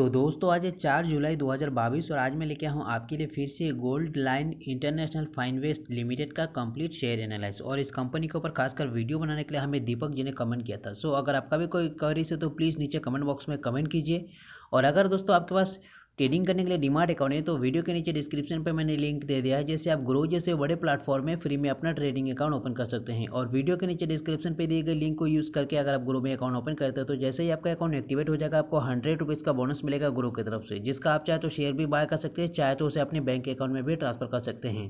तो दोस्तों आज है 4 जुलाई 2022 और आज मैं लेके आया हूँ आपके लिए फिर से गोल्ड लाइन इंटरनेशनल फाइनवेस्ट लिमिटेड का कंप्लीट शेयर एनालिसिस। और इस कंपनी के ऊपर खासकर वीडियो बनाने के लिए हमें दीपक जी ने कमेंट किया था। सो अगर आपका भी कोई क्वेरीज है तो प्लीज़ नीचे कमेंट बॉक्स में कमेंट कीजिए। और अगर दोस्तों आपके पास ट्रेडिंग करने के लिए डिमार्ट अकाउंट है तो वीडियो के नीचे डिस्क्रिप्शन पे मैंने लिंक दे दिया है, जैसे आप ग्रो जैसे बड़े प्लेटफॉर्म में फ्री में अपना ट्रेडिंग अकाउंट ओपन कर सकते हैं। और वीडियो के नीचे डिस्क्रिप्शन पे दिए गए लिंक को यूज़ करके अगर आप ग्रो में अकाउंट ओपन करते हैं तो जैसे ही आपका अकाउंट एक्टिवेट हो जाएगा आपको 100 रुपीज़ का बोनस मिलेगा ग्रो की तरफ से, जिसका आप चाहे तो शेयर भी बाय कर सकते हैं, चाहे तो उसे अपने बैंक अकाउंट में भी ट्रांसफर कर सकते हैं।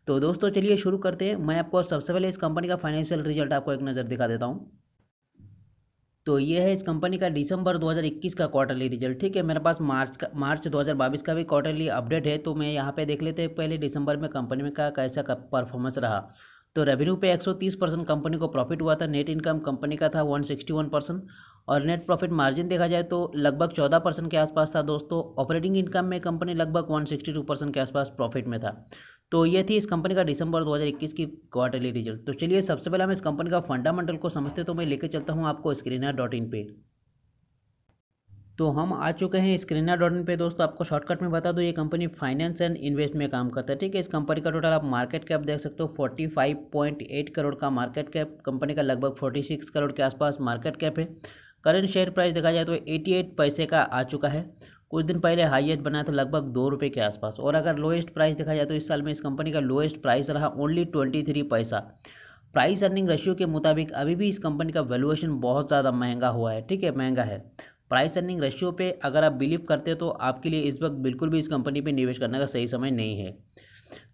तो दोस्तों चलिए शुरू करते हैं। मैं आपको सबसे पहले इस कंपनी का फाइनेंशियल रिजल्ट आपको एक नज़र दिखा देता हूँ। तो ये है इस कंपनी का दिसंबर 2021 का क्वार्टरली रिजल्ट। ठीक है, मेरे पास मार्च 2022 का भी क्वार्टरली अपडेट है, तो मैं यहाँ पे देख लेते हैं पहले दिसंबर में कंपनी में का कैसा परफॉर्मेंस रहा। तो रेवेन्यू पे 130% कंपनी को प्रॉफिट हुआ था। नेट इनकम कंपनी का था 161% और नेट प्रॉफिट मार्जिन देखा जाए तो लगभग 14% के आसपास था दोस्तों। ऑपरेटिंग इनकम में कंपनी लगभग 162% के आसपास प्रॉफिट में था। तो ये थी इस कंपनी का दिसंबर 2021 की क्वार्टरली रिजल्ट। तो चलिए सबसे पहले हम इस कंपनी का फंडामेंटल को समझते, तो मैं लेके चलता हूँ आपको स्क्रीनर.इन पे। तो हम आ चुके हैं स्क्रीनर.इन पे। दोस्तों आपको शॉर्टकट में बता दो, ये कंपनी फाइनेंस एंड इन्वेस्ट में काम करता है। ठीक है, इस कंपनी का टोटल आप मार्केट कैप देख सकते हो 45.8 करोड़ का मार्केट कैप, कंपनी का लगभग 46 करोड़ के आसपास मार्केट कैप है। करंट शेयर प्राइस देखा जाए तो 88 पैसे का आ चुका है। कुछ दिन पहले हाईएस्ट बना था लगभग 2 रुपये के आसपास। और अगर लोएस्ट प्राइस देखा जाए तो इस साल में इस कंपनी का लोएस्ट प्राइस रहा ओनली 23 पैसा। प्राइस अर्निंग रेशियो के मुताबिक अभी भी इस कंपनी का वैल्यूएशन बहुत ज़्यादा महंगा हुआ है। ठीक है, महंगा है। प्राइस अर्निंग रेशियो पे अगर आप बिलीव करते हो तो आपके लिए इस वक्त बिल्कुल भी इस कंपनी पे निवेश करने का सही समय नहीं है।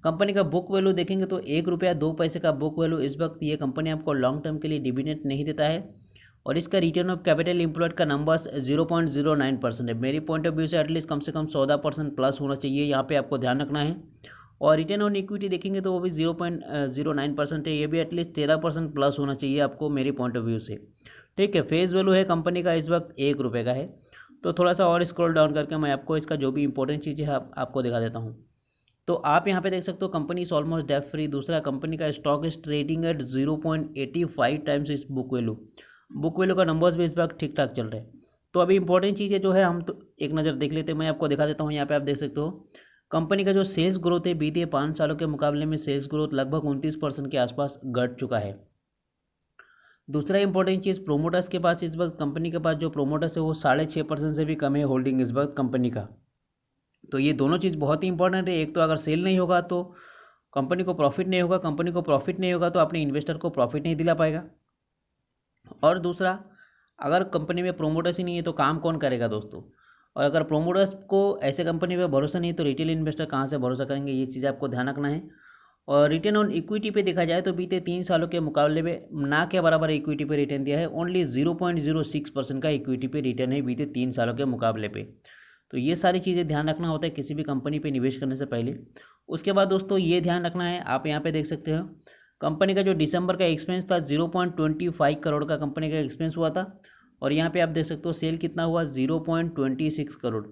कंपनी का बुक वैल्यू देखेंगे तो 1 रुपया 2 पैसे का बुक वैल्यू। इस वक्त ये कंपनी आपको लॉन्ग टर्म के लिए डिविडेंड नहीं देता है। और इसका रिटर्न ऑफ कैपिटल एम्प्लॉयड का नंबर्स 0.09% है। मेरी पॉइंट ऑफ व्यू से एटलीस्ट कम से कम 14% प्लस होना चाहिए, यहाँ पे आपको ध्यान रखना है। और रिटर्न ऑन इक्विटी देखेंगे तो वो भी 0.09% है, ये भी एटलीस्ट 13% प्लस होना चाहिए आपको मेरी पॉइंट ऑफ व्यू से। ठीक है, फेस वैल्यू है कंपनी का इस वक्त 1 रुपये का है। तो थोड़ा सा और स्क्रॉल डाउन करके मैं आपको इसका जो भी इंपॉर्टेंट चीज़ है आपको दिखा देता हूँ। तो आप यहाँ पे देख सकते हो company is almost debt free. दूसरा, कंपनी का stock is trading at 0.85 times इस बुक वैल्यू। बुक वैल्यू का नंबर्स भी इस वक्त ठीक ठाक चल रहे हैं। तो अभी इंपॉर्टेंट चीज़ है जो है, हम तो एक नज़र देख लेते हैं। मैं आपको दिखा देता हूँ, यहाँ पे आप देख सकते हो कंपनी का जो सेल्स ग्रोथ है बीते 5 सालों के मुकाबले में सेल्स ग्रोथ लगभग 29% के आसपास घट चुका है। दूसरा इंपॉर्टेंट चीज़, प्रोमोटर्स के पास इस वक्त कंपनी के पास जो प्रोमोटर्स है वो 6.5% से भी कम है होल्डिंग इस वक्त कंपनी का। तो ये दोनों चीज़ बहुत ही इंपॉर्टेंट है। एक तो अगर सेल नहीं होगा तो कंपनी को प्रॉफिट नहीं होगा, कंपनी को प्रॉफिट नहीं होगा तो अपने इन्वेस्टर को प्रॉफिट नहीं दिला पाएगा। और दूसरा, अगर कंपनी में प्रोमोटर्स ही नहीं है तो काम कौन करेगा दोस्तों। और अगर प्रोमोटर्स को ऐसे कंपनी पे भरोसा नहीं तो रिटेल इन्वेस्टर कहाँ से भरोसा करेंगे, ये चीज़ आपको ध्यान रखना है। और रिटर्न ऑन इक्विटी पे देखा जाए तो बीते 3 सालों के मुकाबले में ना के बराबर इक्विटी पे रिटर्न दिया है। ओनली 0.06% का इक्विटी पे रिटर्न है बीते 3 सालों के मुकाबले पे। तो ये सारी चीज़ें ध्यान रखना होता है किसी भी कंपनी पे निवेश करने से पहले। उसके बाद दोस्तों ये ध्यान रखना है, आप यहाँ पे देख सकते हो कंपनी का जो दिसंबर का एक्सपेंस था 0.25 करोड़ का कंपनी का एक्सपेंस हुआ था। और यहाँ पे आप देख सकते हो सेल कितना हुआ 0.26 करोड़।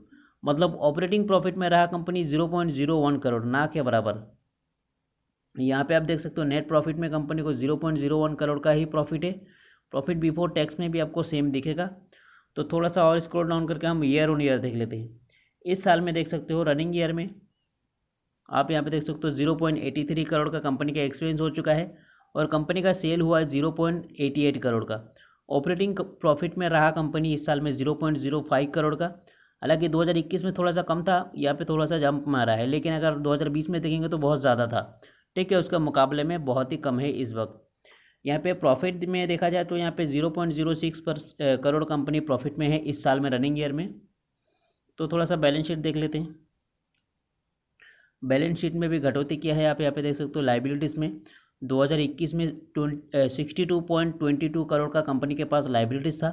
मतलब ऑपरेटिंग प्रॉफिट में रहा कंपनी 0.01 करोड़, ना के बराबर। यहाँ पे आप देख सकते हो नेट प्रॉफिट में कंपनी को 0.01 करोड़ का ही प्रॉफिट है। प्रॉफिट बिफोर टैक्स में भी आपको सेम दिखेगा। तो थोड़ा सा और स्क्रॉल डाउन करके हम ईयर ऑन ईयर देख लेते हैं। इस साल में देख सकते हो रनिंग ईयर में आप यहाँ पे देख सकते हो 0.83 करोड़ का कंपनी का एक्सपेंस हो चुका है। और कंपनी का सेल हुआ है 0.88 करोड़ का। ऑपरेटिंग प्रॉफिट में रहा कंपनी इस साल में 0.05 करोड़ का। हालांकि 2021 में थोड़ा सा कम था, यहाँ पे थोड़ा सा जंप मारा है, लेकिन अगर 2020 में देखेंगे तो बहुत ज़्यादा था। ठीक है, उसका मुकाबले में बहुत ही कम है इस वक्त। यहाँ पे प्रॉफिट में देखा जाए तो यहाँ पे 0.06 करोड़ कंपनी प्रॉफिट में है इस साल में रनिंग ईयर में। तो थोड़ा सा बैलेंस शीट देख लेते हैं। बैलेंस शीट में भी कटौती किया है। आप यहाँ पे देख सकते हो लाइबिलिटीज़ में 2021 में 62.22 करोड़ का कंपनी के पास लाइबिलिटीज़ था।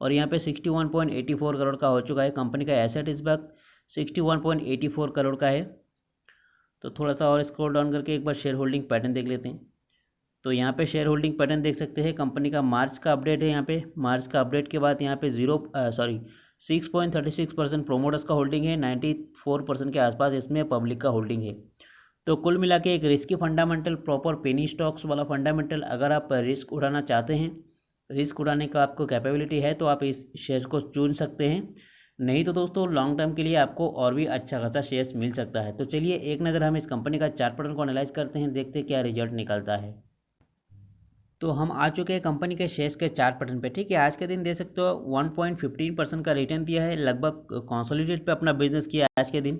और यहाँ पे 61.84 करोड़ का हो चुका है। कंपनी का एसेट इस वक्त 61.84 करोड़ का है। तो थोड़ा सा और स्क्रॉल डाउन करके एक बार शेयर होल्डिंग पैटर्न देख लेते हैं। तो यहाँ पे शेयर होल्डिंग पैटर्न देख सकते हैं। कंपनी का मार्च का अपडेट है, यहाँ पे मार्च का अपडेट के बाद यहाँ पे 6.36% प्रोमोटर्स का होल्डिंग है। 94% के आसपास इसमें पब्लिक का होल्डिंग है। तो कुल मिला के एक risky fundamental, proper penny stocks वाला फंडामेंटल। अगर आप रिस्क उठाना चाहते हैं, रिस्क उठाने का आपको कैपेबिलिटी है तो आप इस शेयर को चुन सकते हैं। नहीं तो दोस्तों लॉन्ग टर्म के लिए आपको और भी अच्छा खासा शेयर्स मिल सकता है। तो चलिए एक नज़र हम इस कंपनी का चार्ट पैटर्न को एनालाइज करते हैं, देखते हैं क्या रिजल्ट निकलता है। तो हम आ चुके हैं कंपनी के शेयर्स के चार्ट पैटर्न पे। ठीक है, आज के दिन दे सकते हो 1.15% का रिटर्न दिया है, लगभग कंसोलिडेट पे अपना बिजनेस किया है आज के दिन।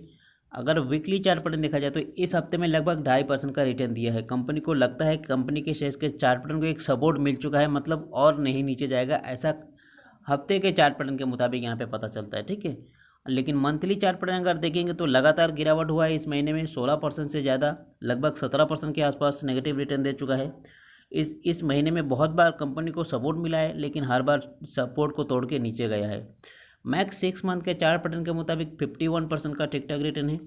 अगर वीकली चार्ट पैटर्न देखा जाए तो इस हफ्ते में लगभग 2.5% का रिटर्न दिया है। कंपनी को लगता है कंपनी के शेयर्स के चार्ट पैटर्न को एक सपोर्ट मिल चुका है, मतलब और नहीं नीचे जाएगा, ऐसा हफ्ते के चार्ट पैटर्न के मुताबिक यहाँ पे पता चलता है। ठीक है, लेकिन मंथली चार्ट पैटर्न अगर देखेंगे तो लगातार गिरावट हुआ है। इस महीने में 16% से ज़्यादा, लगभग 17% के आसपास नेगेटिव रिटर्न दे चुका है। इस महीने में बहुत बार कंपनी को सपोर्ट मिला है, लेकिन हर बार सपोर्ट को तोड़ के नीचे गया है। मैक्स 6 मंथ के चार्ट पैटर्न के मुताबिक 51% का ठीक ठाक रिटर्न है।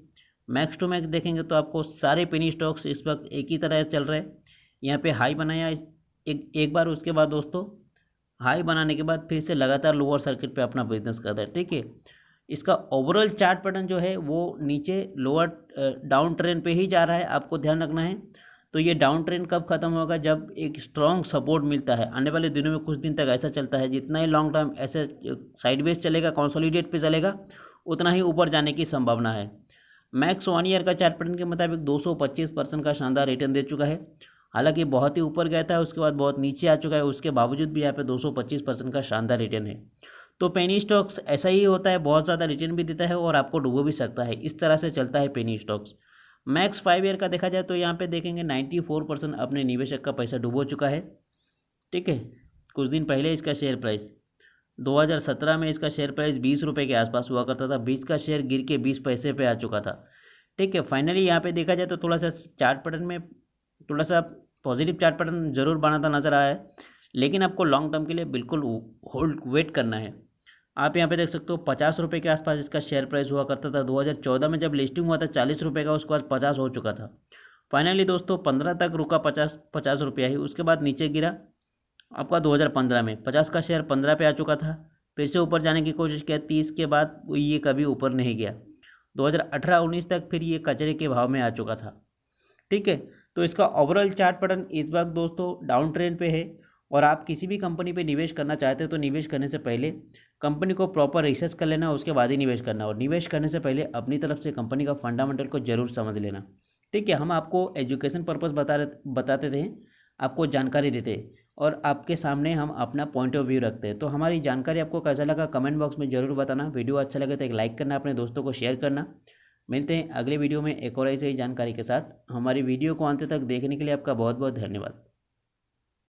मैक्स टू मैक्स देखेंगे तो आपको सारे पेनी स्टॉक्स इस वक्त एक ही तरह चल रहे हैं। यहाँ पे हाई बनाया एक बार, उसके बाद दोस्तों हाई बनाने के बाद फिर से लगातार लोअर सर्किट पे अपना बिजनेस कर रहा है। ठीक है, इसका ओवरऑल चार्ट पैटर्न जो है वो नीचे लोअर डाउन ट्रेंड पे ही जा रहा है, आपको ध्यान रखना है। तो ये डाउन ट्रेंड कब खत्म होगा? जब एक स्ट्रॉन्ग सपोर्ट मिलता है। आने वाले दिनों में कुछ दिन तक ऐसा चलता है, जितना ही लॉन्ग टर्म ऐसे साइडवेज चलेगा, कंसोलिडेट पे चलेगा, उतना ही ऊपर जाने की संभावना है। मैक्स 1 ईयर का चार्ट पैटर्न के मुताबिक 225% का शानदार रिटर्न दे चुका है। हालांकि बहुत ही ऊपर गया था, उसके बाद बहुत नीचे आ चुका है, उसके बावजूद भी यहाँ पे 225% का शानदार रिटर्न है। तो पेनी स्टॉक्स ऐसा ही होता है, बहुत ज़्यादा रिटर्न भी देता है और आपको डुबो भी सकता है। इस तरह से चलता है पेनी स्टॉक्स। मैक्स 5 ईयर का देखा जाए तो यहाँ पे देखेंगे 94% अपने निवेशक का पैसा डुबो चुका है। ठीक है, कुछ दिन पहले इसका शेयर प्राइस 2017 में इसका शेयर प्राइस 20 रुपये के आसपास हुआ करता था, 20 का शेयर गिर के 20 पैसे पे आ चुका था। ठीक है, फाइनली यहाँ पे देखा जाए तो थोड़ा सा चार्ट पैटर्न में थोड़ा सा पॉजिटिव चार्ट पैटर्न जरूर बनाता नज़र आया है, लेकिन आपको लॉन्ग टर्म के लिए बिल्कुल होल्ड वेट करना है। आप यहाँ पे देख सकते हो 50 रुपये के आसपास इसका शेयर प्राइस हुआ करता था। 2014 में जब लिस्टिंग हुआ था 40 रुपये का, उसके बाद 50 हो चुका था। फाइनली दोस्तों 15 तक रुका, 50 रुपया ही, उसके बाद नीचे गिरा। आपका 2015 में 50 का शेयर 15 पे आ चुका था, फिर से ऊपर जाने की कोशिश किया 30 के बाद, ये कभी ऊपर नहीं गया। 2018-19 तक फिर ये कचरे के भाव में आ चुका था। ठीक है, तो इसका ओवरऑल चार्ट पैटर्न इस वक्त दोस्तों डाउन ट्रेंड पे है। और आप किसी भी कंपनी पे निवेश करना चाहते हो तो निवेश करने से पहले कंपनी को प्रॉपर रिसर्च कर लेना, उसके बाद ही निवेश करना। और निवेश करने से पहले अपनी तरफ से कंपनी का फंडामेंटल को जरूर समझ लेना। ठीक है, हम आपको एजुकेशन पर्पस बताते थे, आपको जानकारी देते, और आपके सामने हम अपना पॉइंट ऑफ व्यू रखते हैं। तो हमारी जानकारी आपको कैसा लगा कमेंट बॉक्स में ज़रूर बताना। वीडियो अच्छा लगे तो एक लाइक करना, अपने दोस्तों को शेयर करना। मिलते हैं अगले वीडियो में एक और ऐसी ही जानकारी के साथ। हमारी वीडियो को अंत तक देखने के लिए आपका बहुत बहुत धन्यवाद।